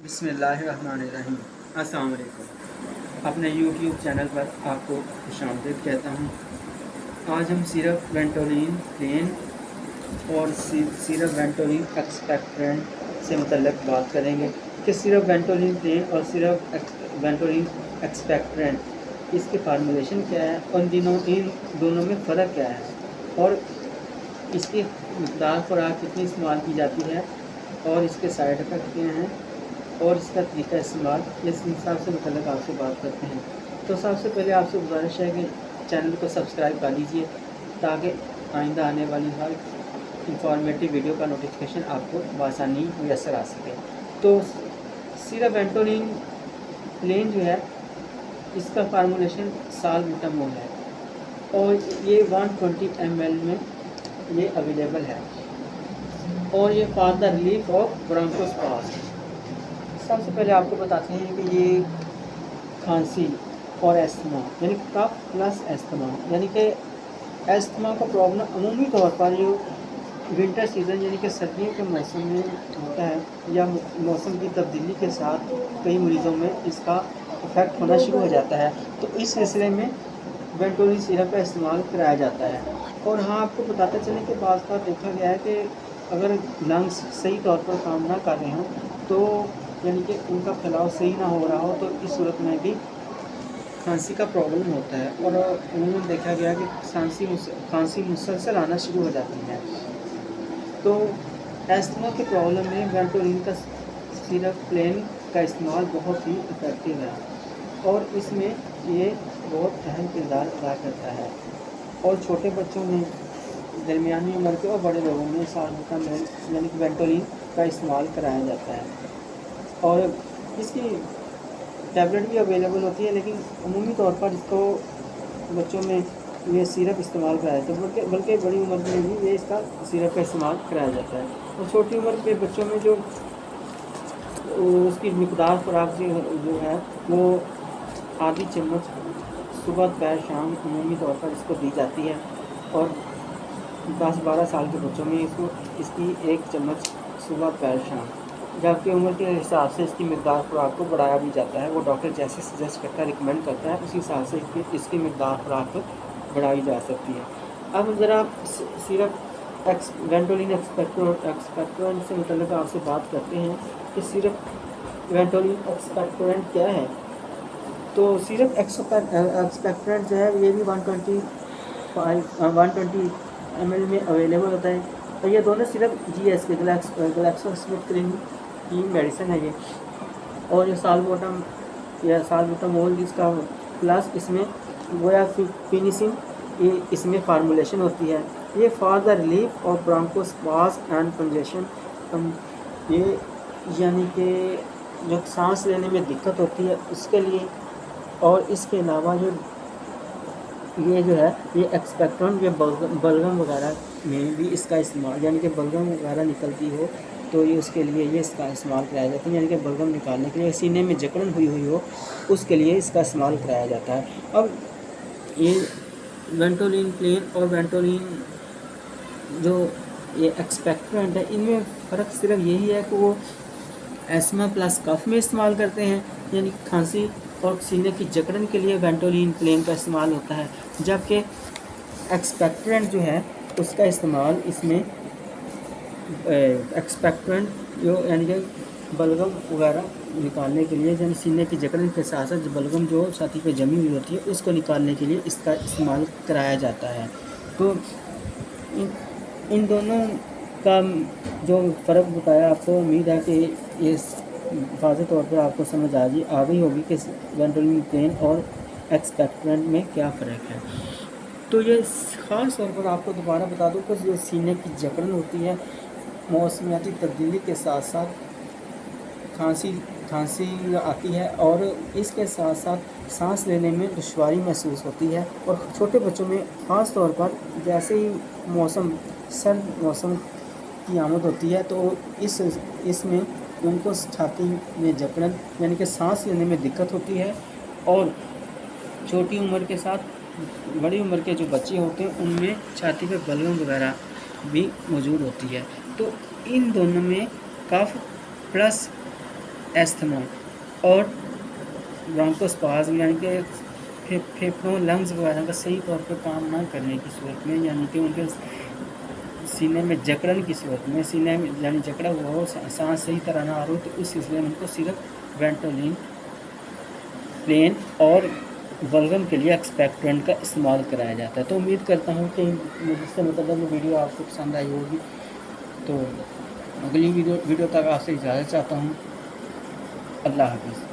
बिस्मिल्लाहिर्रहमानिर्रहीम। अस्सलाम वालेकुम। अपने यूट्यूब चैनल पर आपको खुशामदीद कहता हूँ। आज हम सिरप वेंटोलिन प्लेन और सिरप वेंटोलिन एक्सपेक्ट्रेंट से मुतल्लिक़ बात करेंगे कि सिरप वेंटोलिन प्लेन और सिरप वेंटोलिन एक्सपेक्ट्रेंट इसकी फार्मूलेशन क्या है और इन दोनों में फ़र्क क्या है और इसकी मकदार खुराक कितनी इस्तेमाल की जाती है और इसके साइड इफ़ेक्ट क्या हैं और इसका तरीका इस्तेमाल, इस हिसाब से मुतल्लिक़ आपसे बात करते हैं। तो सबसे पहले आपसे गुजारिश है कि चैनल को सब्सक्राइब कर लीजिए ताकि आइंदा आने वाली हर इंफॉर्मेटिव वीडियो का नोटिफिकेशन आपको बआसानी मुयस्सर आ सके। तो सिरप वेंटोलिन प्लेन जो है इसका फार्मूलेशन साल्बुटामोल है और ये 120 ml में ये अवेलेबल है और ये for the relief of bronchospasm. सबसे पहले आपको बताते हैं कि ये खांसी और एस्थमा यानी कफ प्लस एस्थमा यानी कि एस्थमा का प्रॉब्लम अमूमी तौर पर जो विंटर सीज़न यानी कि सर्दियों के मौसम में होता है या मौसम की तब्दीली के साथ कई मरीज़ों में इसका इफ़ेक्ट होना शुरू हो जाता है। तो इस सिलसिले में वेंटोलिन सिरप का इस्तेमाल कराया जाता है। और हाँ, आपको बताते चलें कि बाज़ बार देखा गया है कि अगर लंग्स सही तौर पर काम ना कर रहे हों तो यानी कि उनका फैलाव सही ना हो रहा हो तो इस सूरत में भी खांसी का प्रॉब्लम होता है और उन्होंने देखा गया कि खांसी मुसलसल आना शुरू हो जाती है। तो एस्थमा के प्रॉब्लम में वेंटोलिन का सिरप प्लेन का इस्तेमाल बहुत ही इफेक्टिव है और इसमें ये बहुत अहम किरदार अदा करता है और छोटे बच्चों में, दरमियानी उम्र के और बड़े लोगों में साल्बुटामोल यानी कि वेंटोलिन का इस्तेमाल कराया जाता है और इसकी टैबलेट भी अवेलेबल होती है, लेकिन अमूमी तौर पर इसको बच्चों में ये सिरप इस्तेमाल कराया जाता है, बल्कि बड़ी उम्र में भी ये इसका सिरप का इस्तेमाल कराया जाता है। और छोटी उम्र के बच्चों में जो उसकी मिकदार खुराक जो है वो आधी चम्मच सुबह दोपहर शाम अमूमी तौर पर इसको दी जाती है और 10-12 साल के बच्चों में इसकी 1 चम्मच सुबह दोपहर शाम, जबकि उम्र के हिसाब से इसकी मकदार खुराक को बढ़ाया भी जाता है। वो डॉक्टर जैसे सजेस्ट करता है, रिकमेंड करता है, उसी हिसाब से इसकी मकदार खुराक बढ़ाई जा सकती है। अब ज़रा सिरप वेंटोलिन एक्सपेक्टोरेंट से मुतल्लिक़ आपसे बात करते हैं कि सिरप वेंटोलिन एक्सपेक्टोरेंट क्या है। तो सिरप एक्सपेक्टोरेंट जो है ये भी 120 ml में अवेलेबल होता है और ये दोनों सिरप GS के ग्लैक्सोस्मिथक्लाइन की मेडिसिन है ये और ये साल्बुटामोल इसका प्लस इसमें गोया फिनिशिंग ये इसमें फार्मूलेशन होती है। ये for the relief of bronchospasm and congestion, ये यानी कि जो सांस लेने में दिक्कत होती है उसके लिए, और इसके अलावा ये जो है ये एक्सपेक्टोरेंट ये बलगम वगैरह में भी इसका इस्तेमाल, यानी कि बलगम वगैरह निकलती हो तो ये उसके लिए ये इसका इस्तेमाल कराया जाता है, यानी कि बलगम निकालने के लिए, सीने में जकड़न हुई हो उसके लिए इसका इस्तेमाल कराया जाता है। अब ये वेंटोलिन प्लेन और वेंटोलिन जो ये एक्सपेक्टोरेंट है इनमें फ़र्क सिर्फ यही है कि वो एस्मा प्लस कफ में इस्तेमाल करते हैं, यानी खांसी और सीने की जकड़न के लिए वेंटोलिन प्लेन का इस्तेमाल होता है, जबकि एक्सपेक्टोरेंट जो है उसका इस्तेमाल इसमें एक्सपेक्टोरेंट जो यानी कि बलगम वगैरह निकालने के लिए, यानी सीने की जकड़न के साथ साथ बलगम जो छाती पे जमी हुई होती है उसको निकालने के लिए इसका इस्तेमाल कराया जाता है। तो इन दोनों का जो फ़र्क बताया आपको, उम्मीद है कि ये वाज़ेह तौर पर आपको समझ आ गई होगी कि वेंटोलिन प्लेन और एक्सपेक्टोरेंट में क्या फ़र्क है। तो ये ख़ास तौर पर आपको दोबारा बता दूँ कि जो सीने की जकड़न होती है मौसमियाती तब्दीली के साथ साथ खांसी आती है और इसके साथ साथ सांस लेने में दुश्वारी महसूस होती है और छोटे बच्चों में ख़ास तौर पर जैसे ही सर्द मौसम की आमद होती है तो इसमें उनको छाती में जकड़न यानी कि सांस लेने में दिक्कत होती है और छोटी उम्र के साथ बड़ी उम्र के जो बच्चे होते हैं उनमें छाती पे बलगम वगैरह भी मौजूद होती है। तो इन दोनों में कफ प्लस एस्थमा और ब्रोंकोस्पाज्म यानी कि फेफड़ों लंग्स वगैरह का सही तौर पर काम ना करने की सूरत में, यानी कि उनके सीने में जकड़न की सूरत में, सीने में यानी जकड़ा हुआ हो, सांस सही तरह ना आ रही हो, तो उस सिलसिले में उनको सिर्फ वेंटोलिन प्लेन और बलगम के लिए एक्सपेक्टोरेंट का इस्तेमाल कराया जाता है। तो उम्मीद करता हूँ कि मुझसे मतलब वीडियो आपको पसंद आई होगी। तो अगली वीडियो तक आपसे इजाज़त चाहता हूँ। अल्लाह हाफ़िज़।